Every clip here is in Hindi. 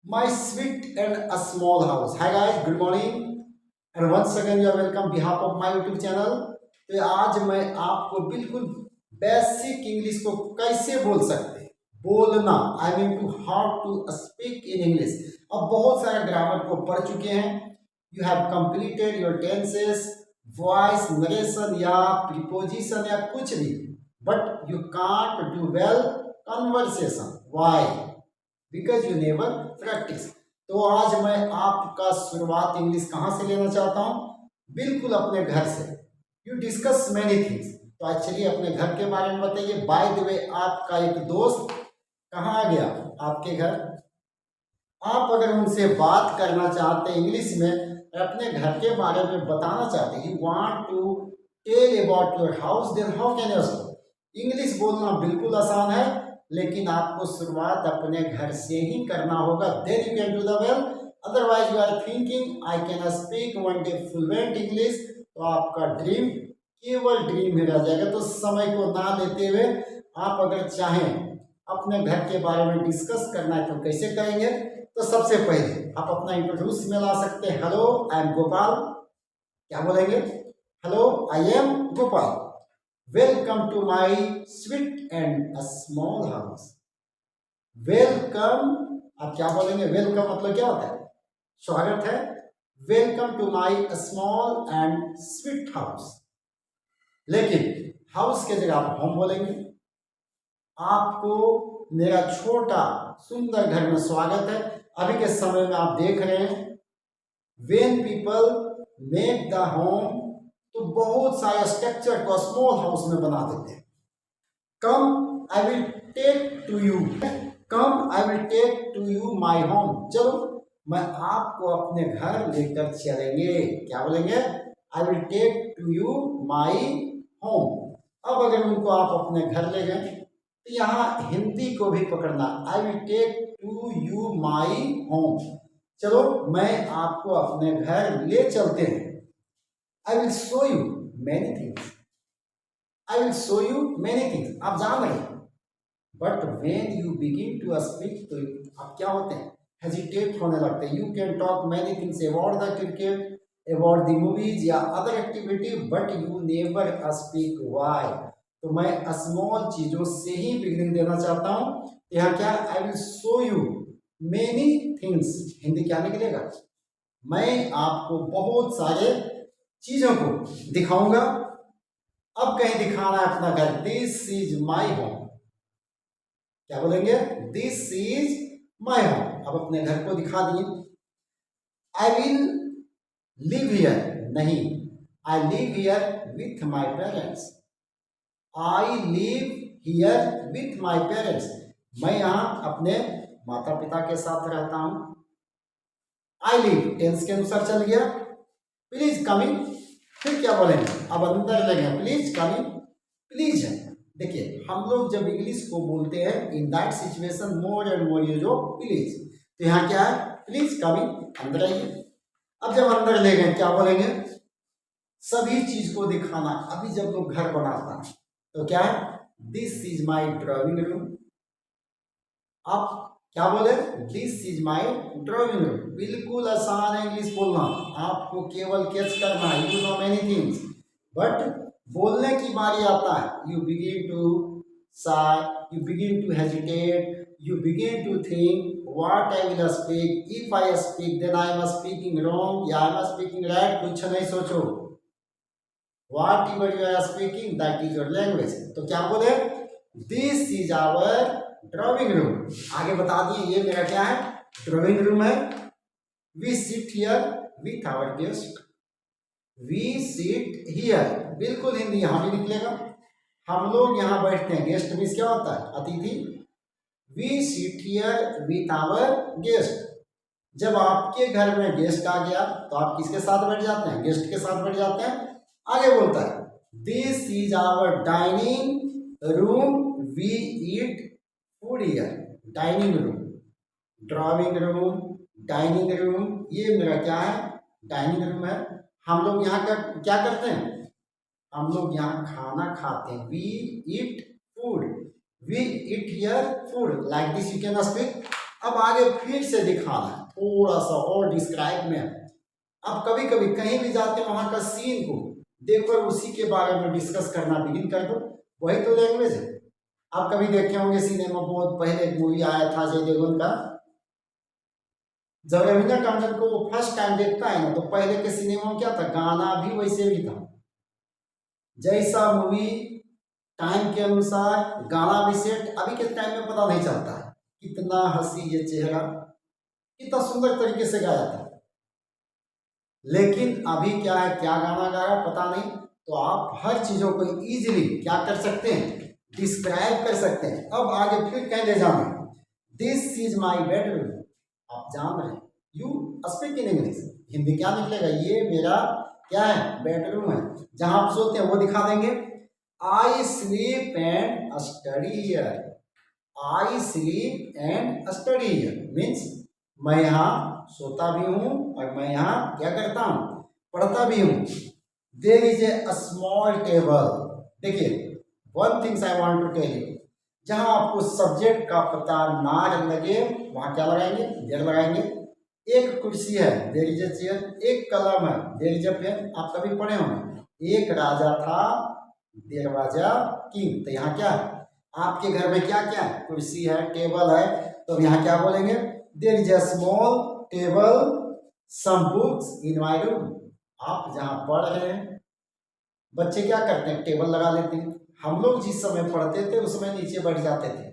My sweet and a small house. Hi guys, good morning and once again you are welcome behalf of my YouTube channel. तो आज मैं आपको बिल्कुल बेसिक इंग्लिश को कैसे बोल सकते हैं, बोलना, I mean to how to speak in English. अब बहुत सारे ग्रामर को पढ़ चुके हैं, you have completed your tenses, voice, narration या प्रीपोजिशन या कुछ भी, but you can't do well conversation. Why? Because you never practice. तो आज मैं आपका शुरुआत इंग्लिश कहाँ से लेना चाहता हूँ, बिल्कुल अपने घर से। यू डिस्कस मैनी थिंग्स, तो आज चलिए अपने घर के बारे में बताइए। बाय द वे, आपका एक दोस्त कहाँ आ गया? आपके घर। आप अगर उनसे बात करना चाहते हैं इंग्लिश में, अपने घर के बारे में बताना चाहते हैं, you want to tell about your house, then how can you speak English? बोलना बिल्कुल आसान है, लेकिन आपको शुरुआत अपने घर से ही करना होगा, then you can do the well. Otherwise you are thinking I can speak one day fluent English, तो आपका ड्रीम केवल ड्रीम ही रह जाएगा। तो समय को ना लेते हुए आप अगर चाहें अपने घर के बारे में डिस्कस करना है तो कैसे करेंगे? तो सबसे पहले आप अपना इंट्रोड्यूस में ला सकते हैं। Hello, I am Gopal. क्या बोलेंगे? Hello, I am Gopal. Welcome to my sweet and a small house. Welcome, आप क्या बोलेंगे? वेलकम मतलब क्या होता है? स्वागत है। Welcome to my small and sweet house. लेकिन हाउस के जगह आप होम बोलेंगे। आपको मेरा छोटा सुंदर घर में स्वागत है। अभी के समय में आप देख रहे हैं, when people make the home, तो बहुत सारे स्ट्रक्चर को स्मॉल हाउस में बना देते हैं। Come I will take to you, come I will take to you my home. चलो मैं आपको अपने घर लेकर चलेंगे। क्या बोलेंगे? I will take to you my home. अब अगर उनको आप अपने घर ले गए, तो यहाँ हिंदी को भी पकड़ना। I will take to you my home. चलो मैं आपको अपने घर ले चलते हैं। I will show you many things, I will show you many things. आप जान रहे हैं, but when you begin to speak, तो आप क्या होते हैं? हेजिटेट होने लगते हैं। You can talk many things about the cricket, about the movies या other activity, but you never speak. Why? तो मैं स्मॉल चीजों से ही बिगिनिंग देना चाहता हूँ। यहाँ क्या? आई will show you many things. Hindi क्या निकलेगा? मैं आपको बहुत सारे चीजों को दिखाऊंगा। अब कहीं दिखाना है अपना घर। This is my home. क्या बोलेंगे? This is my home. अब अपने घर को दिखा दिए। आई विल लिव हियर, नहीं, I live here with my parents. I live here with my parents. मैं यहाँ अपने माता पिता के साथ रहता हूं। आई लिव टेंस के अनुसार चल गया। प्लीज कम इन। फिर क्या बोलेंगे? अब अंदर लगे, प्लीज कम इन। प्लीज है। देखिए, हम लोग जब इंग्लिश को बोलते हैं, in that situation more and more use of please. तो यहाँ क्या है? प्लीज कम इन, अंदर आइए। अब जब अंदर ले गए, क्या बोलेंगे? सभी चीज को दिखाना। अभी जब लोग घर बनाता है तो क्या है? This is my drawing room. आप क्या बोले? This is my drawing room. बिल्कुल आसान है इंग्लिश बोलना, आपको केवल कैच करना है। You know many things, but बोलने की बारी आता है, you begin to sigh, you begin to hesitate, you begin to think what I will speak, if I speak then I am speaking wrong या I am speaking right। कुछ नहीं सोचो, whatever you are speaking that is your language। तो क्या बोले? this is our drawing room। आगे बता दिए, ये मेरा क्या है? ड्राइंग रूम है। we sit here with our guest, we sit here। बिल्कुल हिंदी यहाँ भी निकलेगा। हम लोग यहाँ बैठते हैं। गेस्ट मीन्स क्या होता है? अतिथि। We sit here with our guest. जब आपके घर में गेस्ट आ गया तो आप किसके साथ बैठ जाते हैं? गेस्ट के साथ बैठ जाते हैं। आगे बोलता है, this is our dining room, we eat food here. Dining room, drawing room, dining room, ये मेरा क्या है? डाइनिंग रूम है। हम लोग यहाँ क्या करते हैं? हम लोग यहाँ खाना खाते हैं। We eat food, we eat here food. Like this you can speak, अब आगे फिर से दिखाना है थोड़ा सा और डिस्क्राइब में। अब कभी कभी कहीं भी जाते हैं वहां का सीन को देखो और उसी के बारे में डिस्कस करना बिगिन कर दो, वही तो लैंग्वेज है। आप कभी देखे होंगे सिनेमा, बहुत पहले एक मूवी आया था अजय देवगन का, जब रवीना टंडन को वो फर्स्ट टाइम देखता है ना तो पहले के सिनेमा में क्या था, गाना भी वैसे भी था, जैसा मूवी टाइम के अनुसार गाना भी सेट। अभी के टाइम में पता नहीं चलता है कितना हंसी ये चेहरा, कितना सुंदर तरीके से गाया था, लेकिन अभी क्या है, क्या गाना गाया पता नहीं। तो आप हर चीजों को इजीली क्या कर सकते हैं, डिस्क्राइब कर सकते हैं। अब आगे फिर कह ले जाना, दिस इज माई बेडरूम, आप जान रहे हैं, you speak in English, Hindi क्या निकलेगा, ये मेरा क्या है, बेडरूम है, जहां आप सोते हैं वो दिखा देंगे। I sleep and study here, I sleep and study here means मैं यहाँ सोता भी हूँ और मैं यहाँ क्या करता हूँ, पढ़ता भी हूँ। There is a small table, देखिए one things I want to tell you, जहां आपको सब्जेक्ट का पता ना लगे वहां क्या लगाएंगे, देर लगाएंगे। एक कुर्सी है, देयर इज ए चेयर, एक कलम है, देयर इज ए पेन, आप कभी पढ़े होंगे। एक राजा था, देयर वाज अ किंग, तो यहाँ क्या है, आपके घर में क्या क्या है, कुर्सी है, टेबल है, तो यहाँ क्या बोलेंगे, there is a small table some books in my room, आप जहां पढ़ रहे हैं, बच्चे क्या करते हैं, टेबल लगा लेते हैं। हम लोग जिस समय पढ़ते थे उस समय नीचे बैठ जाते थे,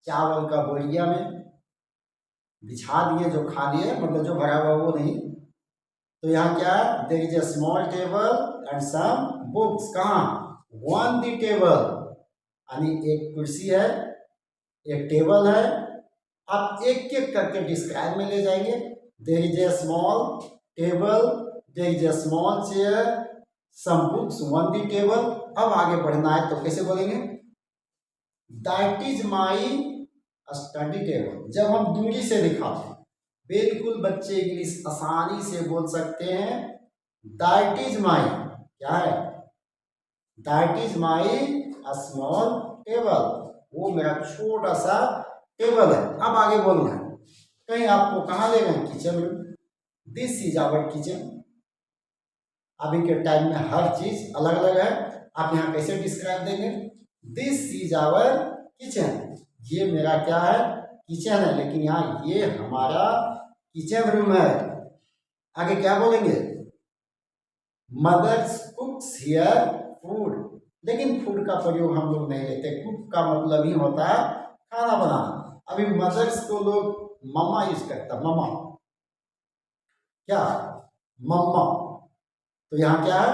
चावल का बोरिया में बिछा दिए, जो खा लिए मतलब जो भरा हुआ वो नहीं। तो यहाँ क्या है, there is a small table and some books, कहाँ, वन दी टेबल, यानी एक कुर्सी है, एक टेबल है, आप एक एक करके डिस्क्राइब में ले जाएंगे। There is a small table, there is a small chair, some books, on the table. अब आगे बढ़ना है तो कैसे बोलेंगे, that is my study table, जब हम दूरी से दिखाते हैं, बिल्कुल बच्चे इंग्लिश आसानी से बोल सकते हैं। दैट इज माई क्या है, that is my small table, वो मेरा छोटा सा टेबल है। अब आगे बोलना है, कहीं आपको कहाँ ले गए, किचन में, दिस इज आवर किचन। अभी के टाइम में हर चीज अलग अलग है, आप यहाँ कैसे डिस्क्राइब देंगे, दिस इज आवर किचन, ये मेरा क्या है, किचन है, लेकिन यहाँ ये हमारा किचन रूम है। आगे क्या बोलेंगे, मदर्स कुक्स हियर फूड, लेकिन फूड का प्रयोग हम लोग नहीं लेते, कुक का मतलब ही होता है खाना बनाना। अभी मदर्स को लोग मम्मा यूज करता, मम्मा क्या, मम्मा, तो यहाँ क्या है,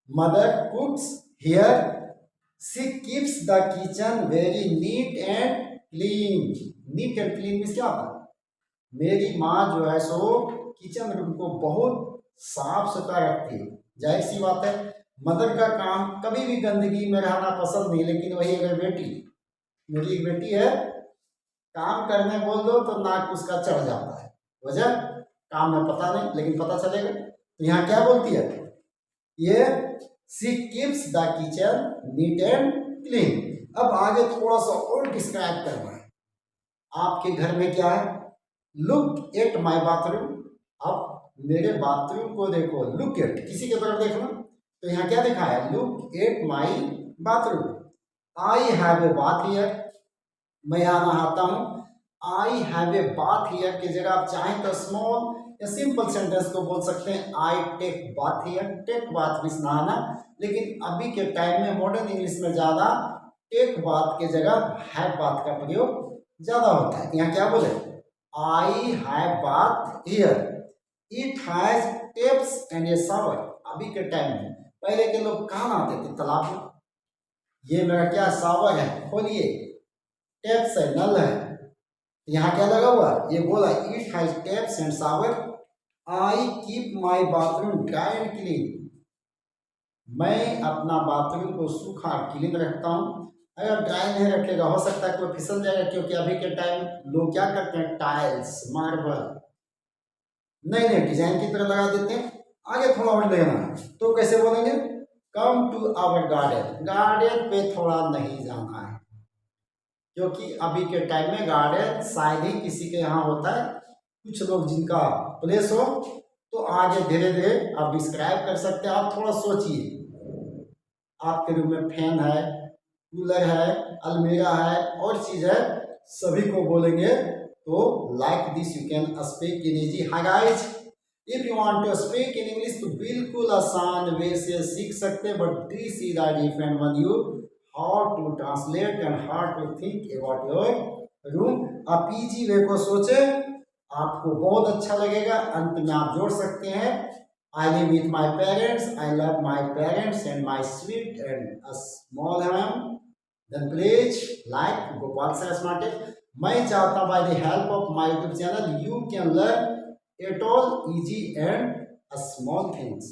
mother कुक्स here, she keeps the kitchen very neat and clean, neat and clean means क्या होता है, मेरी माँ जो है सो किचन रूम को बहुत साफ सुथरा रखती है। जाहिर सी बात है, मदर का काम कभी भी गंदगी में रहना पसंद नहीं, लेकिन वही अगर बेटी, मेरी एक बेटी है, काम करने बोल दो तो नाक उसका चढ़ जाता है, वजह काम में पता नहीं, लेकिन पता चलेगा। तो यहाँ क्या बोलती है, ये she keeps the kitchen neat and clean. अब आगे थोड़ा सा और डिस्क्राइब करना है, आपके घर में क्या है, लुक एट माई बाथरूम, अब मेरे बाथरूम को देखो, लुक एट, किसी के तरफ देखना, तो यहाँ क्या लिखा है, look at my bathroom, I have a bath here, मैं यहाँ नहाता हूँ, I have a bath here की जगह आप चाहें तो स्मॉल या सिंपल सेंटेंस को बोल सकते हैं, I take bath here, take bath means नहाना, लेकिन अभी के टाइम में मॉडर्न इंग्लिश में ज्यादा टेक बाथ के जगह हैव बाथ का प्रयोग ज्यादा होता है। यहाँ क्या बोले, I have bath here, it has tapes and A shower, अभी के टाइम में, पहले के लोग कहाँ नहाते थे, तालाब में, ये मेरा क्या शावर है, खोलिए, टेप्स है, नल है, यहाँ क्या लगा हुआ, ये बोला it has tapes and shower, I keep my bathroom dry and clean, मैं अपना बाथरूम को सूखा क्लीन रखता हूँ। अगर ड्राई नहीं रखेगा हो सकता है कोई फिसल जाएगा, क्योंकि अभी के टाइम लोग क्या करते हैं, टाइल्स, मार्बल नए नए डिजाइन की तरह लगा देते हैं। आगे थोड़ा और लेना है तो कैसे बोलेंगे, come to our garden, garden पे थोड़ा नहीं जाना है, क्योंकि अभी के टाइम में गार्डन शायद ही किसी के यहाँ होता है, कुछ लोग जिनका प्लेस हो। तो आगे धीरे धीरे आप डिस्क्राइब कर सकते हैं। आप थोड़ा सोचिए, आपके रूम में फैन है, कूलर है, अलमीरा है और चीज है, सभी को बोलेंगे तो like this you can speak in easy. Hi guys, if you want to speak in English तो बिल्कुल आसान वे से सीख सकते हैं, but this is a different one you how to translate and how to think about your room. आप इजी वे को सोचे, आपको बहुत अच्छा लगेगा। अंत में आप जोड़ सकते हैं I live with my parents, I love my parents and my sweet and a small home. Then please like Gopal Sir Smart Tech. मैं चाहता हूँ by the help of my YouTube channel you can learn it all easy and small things.